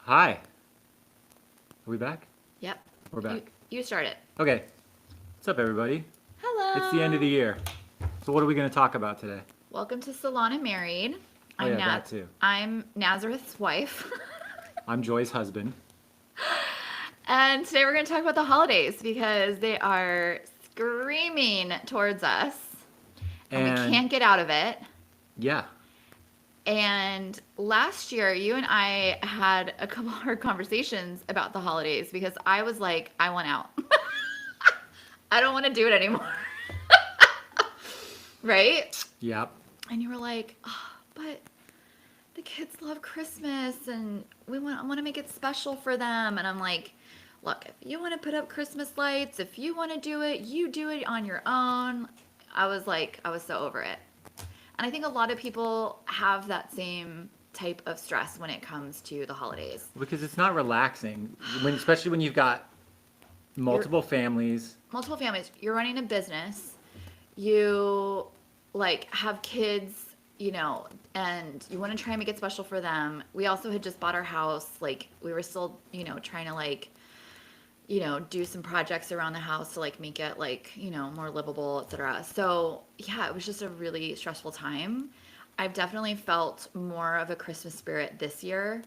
Hi. Are we back? Yep. We're You, back. you start it. Okay. What's up, everybody? It's the end of Hello. the year. So, what are we going to talk about today? Welcome to Salon and Married. Oh, I'm yeah, Naz. that too. I'm Nazareth's wife. I'm Joy's husband. And today we're going to talk about the holidays because they are screaming towards us and we And can't get out of it. yeah, And last year, you and I had a couple hard conversations about the holidays because I was like, I want out. I don't want to do it anymore. Right? yep. And you were like, oh, but the kids love Christmas and I want to make it special for them. And I'm like, look, if you want to put up Christmas lights, if you want to do it, you do it on your own. I was so over it. And I think a lot of people have that same type of stress when it comes to the holidays. Because it's not relaxing, especially when you've got You're multiple families. multiple families, you're running a business, you like have kids, and you want to try and make it special for them. We also had just bought our house, like we were still, trying to do some projects around the house to like make it like, more livable, etc. So, yeah, it was just a really stressful time. I've definitely felt more of a Christmas spirit this year,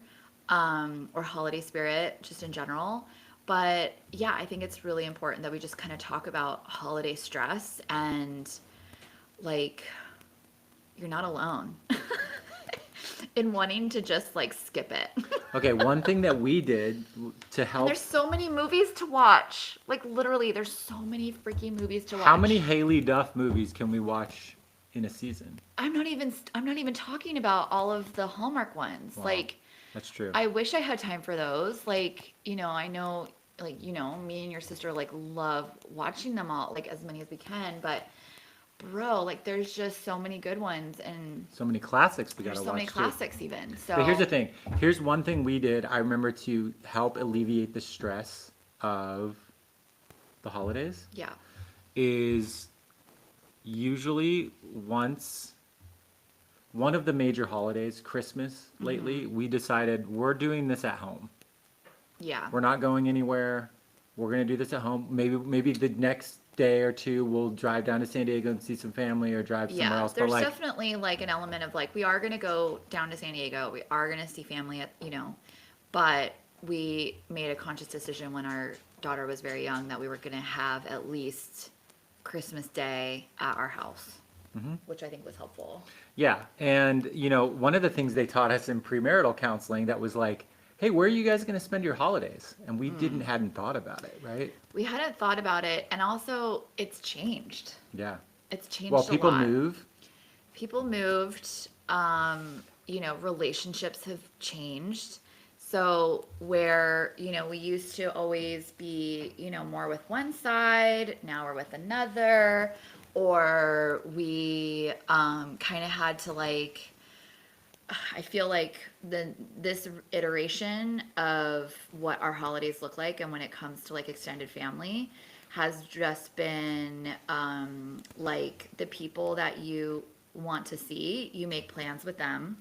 or holiday spirit just in general. But yeah, I think it's really important that we just kind of talk about holiday stress and like you're not alone in wanting to just like skip it. Okay, one thing that we did to And help. there's so many movies to watch. Like literally, there's so many freaking movies to How many watch. Haley Duff movies can we watch in a season? I'm not even talking about all of the Hallmark ones. Wow, Like that's true. I wish I had time for those. Like, I know like, me and your sister like love watching them all, like as many as we can, but bro, like there's just so many good ones and So many classics we got there's to so many watch too. classics even. But here's the So, thing. Here's one thing we did. I remember to help alleviate the stress of the holidays yeah. is usually once one of the major holidays, Christmas lately, we decided we're doing this at home. Yeah. We're not going anywhere. We're going to do this at home. Maybe the next day or two we'll drive down to San Diego and see some family or drive somewhere Yeah, else. But there's like, definitely like an element of like we are gonna go down to San Diego. We are gonna see family at but we made a conscious decision when our daughter was very young that we were gonna have at least Christmas Day at our house, which I think was helpful. yeah, and one of the things they taught us in premarital counseling that was like, hey, where are you guys going to spend your holidays? And we didn't hadn't thought about it, right? We hadn't thought about it, and also it's changed. Yeah. It's Well, changed a people lot. move. People moved, relationships have changed. So where, we used to always be, more with one side, now we're with another, or we kind of had to like, I feel like this iteration of what our holidays look like and when it comes to like extended family has just been like the people that you want to see, you make plans with them,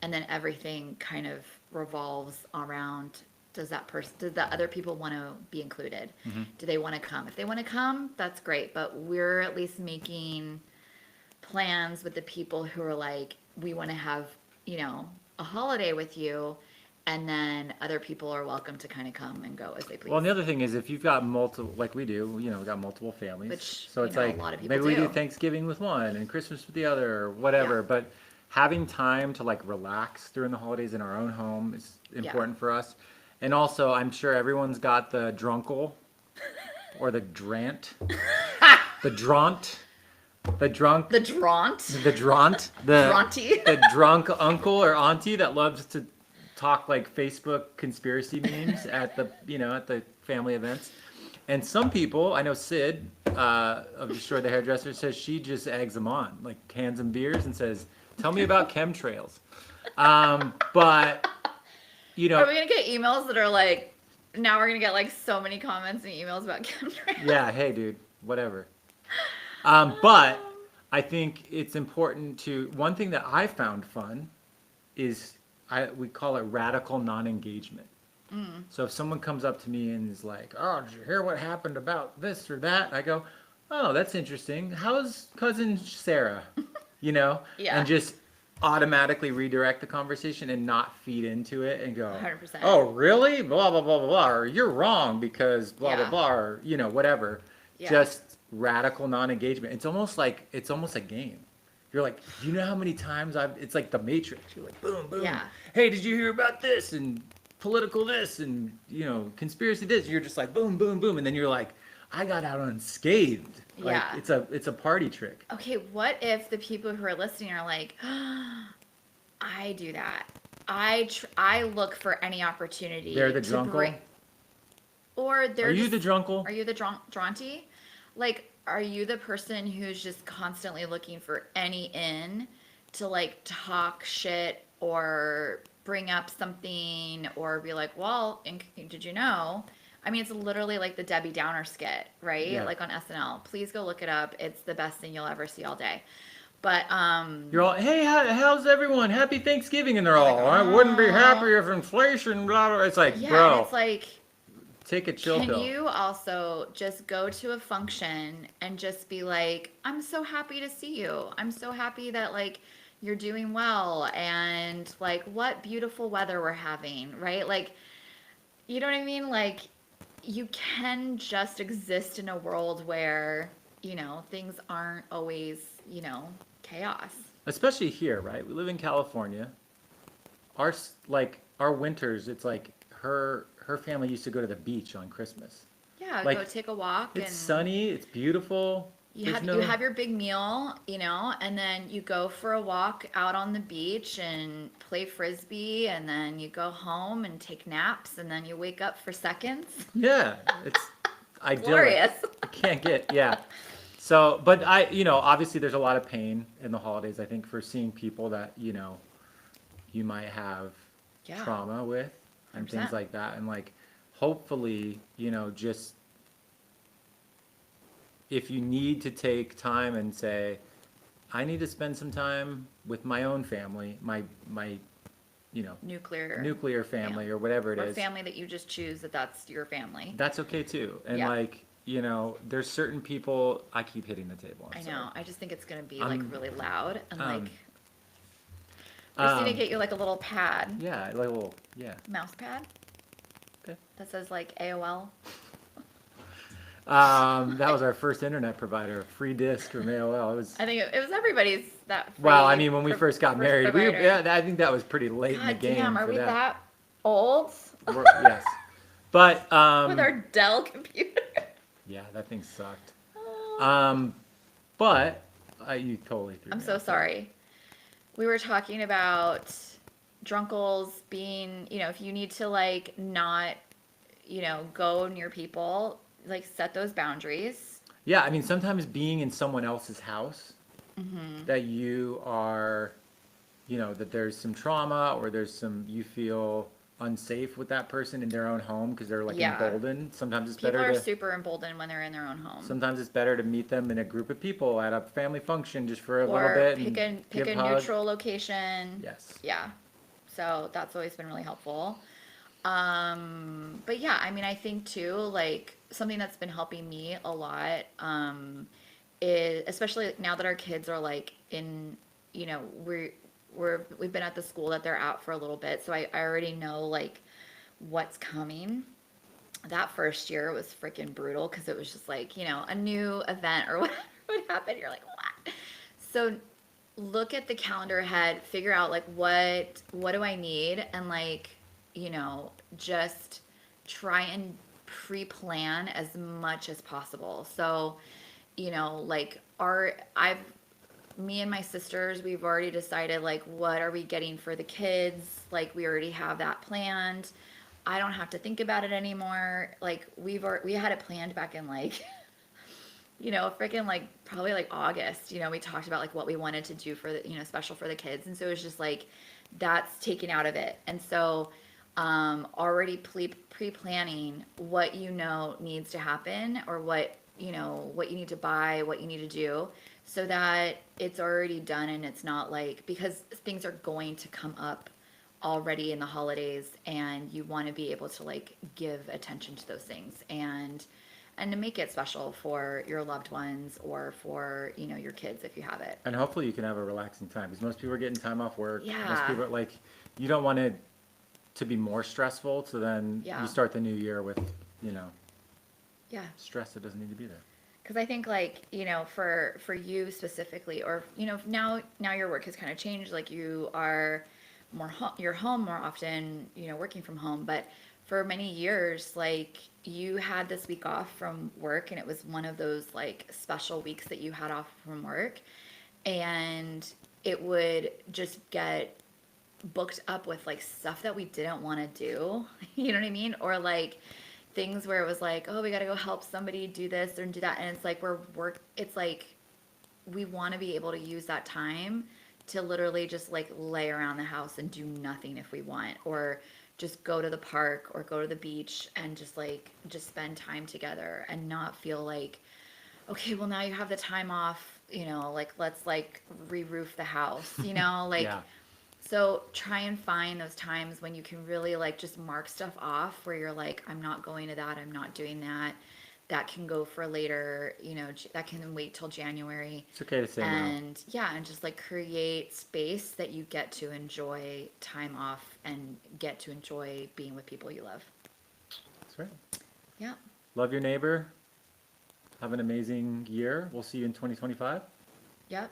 and then everything kind of revolves around does the other people want to be included? Do they want to come? If they want to come, that's great, but we're at least making plans with the people who are like, we want to have, a holiday with you. And then other people are welcome to kind of come and go as they Well, please, and the other thing is if you've got multiple, like we do, we got multiple families. which, So it's a like lot of people maybe we do do. Thanksgiving with one and Christmas with the other or Yeah. whatever. But having time to like relax during the holidays in our own home is Yeah. important for us. And also, I'm sure everyone's got the drunkle or the drant, the draunt, the drunk, The Draunt. the draunt, the Draunty. the drunk uncle or auntie that loves to talk like Facebook conspiracy memes at the family events. And some people, I know Sid of Destroy the Hairdresser says she just eggs them on, like hands them beers and says, "Tell me about chemtrails." But Are we going to get emails that are like, now we're going to get like so many comments and emails about chemtrails? yeah, hey, dude, whatever. But I think it's important to. One thing that I found fun is we call it radical non-engagement. So if someone comes up to me and is like, "Oh, did you hear what happened about this or that?" I go, "Oh, that's interesting. How's cousin Sarah?" You know, Yeah. and just automatically redirect the conversation and not feed into it and go, 100%. "Oh, really? Blah blah blah blah blah," or "You're wrong because blah blah Yeah. blah," or whatever. Yeah. Just radical non-engagement. It's almost a game. You're like, do you know how many times it's like the Matrix. You're like, boom, boom. Yeah. Hey, did you hear about this? And political this and, conspiracy this. You're just like, boom, boom, boom. And then you're like, I got out unscathed. Like, Yeah. it's a party trick. Okay, what if the people who are listening are like, I do that. I look for any opportunity. They're the to drunkle? Or they're Are you just- the drunkle? Are you the dronty? Like, are you the person who's just constantly looking for any in to like talk shit or bring up something or be like, well, did you know? I mean, it's literally like the Debbie Downer skit, right? Yeah. Like on SNL. Please go look it up. It's the best thing you'll ever see all day. But You're all, hey, how's everyone? Happy Thanksgiving. And they're all, like, I wouldn't be "Oh." happy if inflation, blah, blah. It's like, yeah, bro, and it's like, take a chill can pill. you also just go to a function and just be like, I'm so happy to see you. I'm so happy that like you're doing well and like what beautiful weather we're having, right? Like, you know what I mean? Like, you can just exist in a world where, things aren't always, chaos. Especially here, right? We live in California. Our winters, it's like her family used to go to the beach on Christmas. Yeah, Like, go take a walk It's and sunny, it's beautiful. you There's have no- you have your big meal, and then you go for a walk out on the beach and play frisbee, and then you go home and take naps, and then you wake up for seconds. Yeah, it's idyllic. Glorious. I can't get, yeah. So, but obviously there's a lot of pain in the holidays, I think, for seeing people that, you might have Yeah. trauma with and 100%. things like that. And like, hopefully, just if you need to take time and say, I need to spend some time with my own family, my Nuclear nuclear family or whatever it or is. family that you just choose that's your family. That's okay too. And Yeah. like, there's certain people, I keep hitting the table. I'm I sorry. know. I just think it's gonna be like really loud and um, like. I just need to um, get you like a little pad, Yeah, like a little, yeah. mouse pad. Okay. That says like AOL. That was our first internet provider, a free disc from AOL. It was, I think it was everybody's that. well, I free mean, when we pro- first got first married, provider. I think that was pretty late in the God game damn, are for we that. that old? Yes. But, With our Dell computer. yeah, that thing sucked. But, you totally threw I'm me so off. sorry. We were talking about drunkles being, if you need to like not, go near people, like set those boundaries. Yeah, I mean, sometimes being in someone else's house Mm-hmm. that you are, that there's some trauma or you feel unsafe with that person in their own home because they're like Yeah. emboldened. Sometimes it's People better are to super emboldened when they're in their own home. sometimes it's better to meet them in a group of people at a family function just for a little Or bit pick and a give hug. neutral location. Yes. Yeah. So that's always been really helpful. But yeah, I mean, I think too, like something that's been helping me a lot, is especially now that our kids are like in, we've been at the school that they're at for a little bit. So I already know like what's coming. That first year was freaking brutal because it was just like, a new event or whatever would happen. You're like, what? So look at the calendar ahead, figure out like what do I need, and like, just try and pre-plan as much as possible. So, like me and my sisters, we've already decided like what are we getting for the kids? Like we already have that planned. I don't have to think about it anymore. Like we had it planned back in like freaking like probably like August, we talked about like what we wanted to do for the, special for the kids. And so it was just like, that's taken out of it. And so, already pre-planning what, needs to happen or what you need to buy, what you need to do so that it's already done. And it's not like, because things are going to come up already in the holidays, and you want to be able to like give attention to those things and to make it special for your loved ones or for, you know, your kids if you have it. And hopefully you can have a relaxing time because most people are getting time off work. Most Yeah. people are like, you don't want it to be more stressful. So then Yeah. you start the new year with, you know, Yeah. stress that doesn't need to be there. Because I think, like, you know, for you specifically, or, you know, now your work has kind of changed, like you are you're home more often, you know, working from home, but for many years, like, you had this week off from work, and it was one of those like special weeks that you had off from work, and it would just get booked up with like stuff that we didn't want to do. You know what I mean? Or like things where it was like, oh, we got to go help somebody do this or do that, and it's like it's like we want to be able to use that time to literally just like lay around the house and do nothing if we want, or just go to the park or go to the beach and just spend time together and not feel like, okay, well, now you have the time off, you know, like let's like re-roof the house, you know, like. Yeah. So try and find those times when you can really like just mark stuff off where you're like, I'm not going to that, I'm not doing that. That can go for later, you know, that can wait till January. It's okay to say no. And yeah, and just like create space that you get to enjoy time off and get to enjoy being with people you love. That's right. Yeah. Love your neighbor. Have an amazing year. We'll see you in 2025. Yep.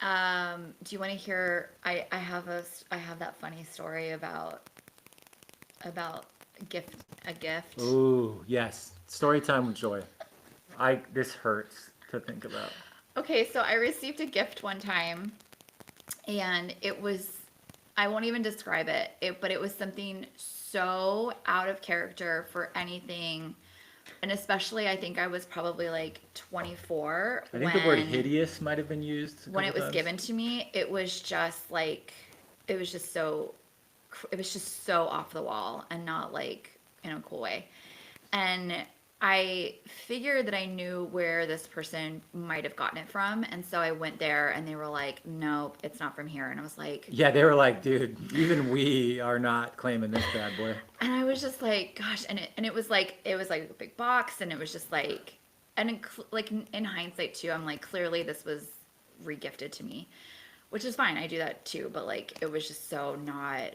Do you want to hear? I have that funny story about a gift. Ooh, yes. Story time with Joy. This hurts to think about. Okay, so I received a gift one time, and it was, I won't even describe it, but it was something so out of character for anything. And especially, I think I was probably like 24 I think the word hideous might have been used. When it was given to me. It was just like, it was just so off the wall and not like in a cool way. And I figured that I knew where this person might have gotten it from. And so I went there and they were like, nope, it's not from here. And I was like, Yeah, they were like, dude, even we are not claiming this bad boy. and I was just like, gosh, and it was like a big box, and it was just like, and like in hindsight too, I'm like, clearly this was regifted to me, which is fine. I do that too, but like it was just so not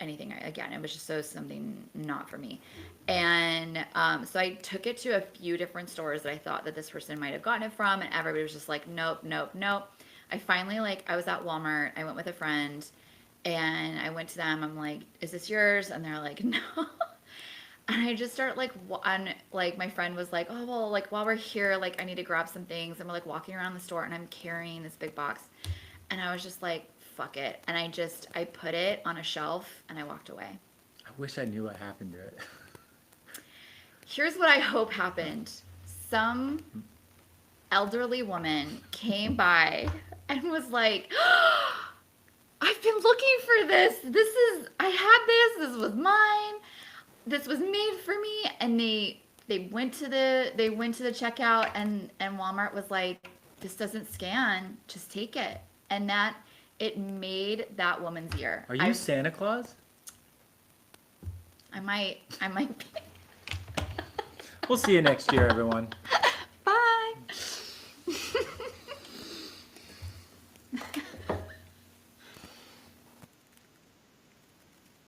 anything. Again, it was just so something not for me. And so I took it to a few different stores that I thought that this person might have gotten it from, and everybody was just like, nope, nope, nope. I finally, like, I was at Walmart. I went with a friend, and I went to them. I'm like, is this yours? And they're like, no. And I just start like, and like my friend was like, oh, well, like while we're here, like I need to grab some things. And we're like walking around the store, and I'm carrying this big box. And I was just like, fuck it. And I put it on a shelf and I walked away. I wish I knew what happened to it. Here's what I hope happened. Some elderly woman came by and was like, I've been looking for this. I had this was mine. This was made for me. And they went to the checkout, and Walmart was like, this doesn't scan, just take it. And that, it made that woman's year. Are you Santa Claus? I might be. We'll see you next year, everyone. Bye.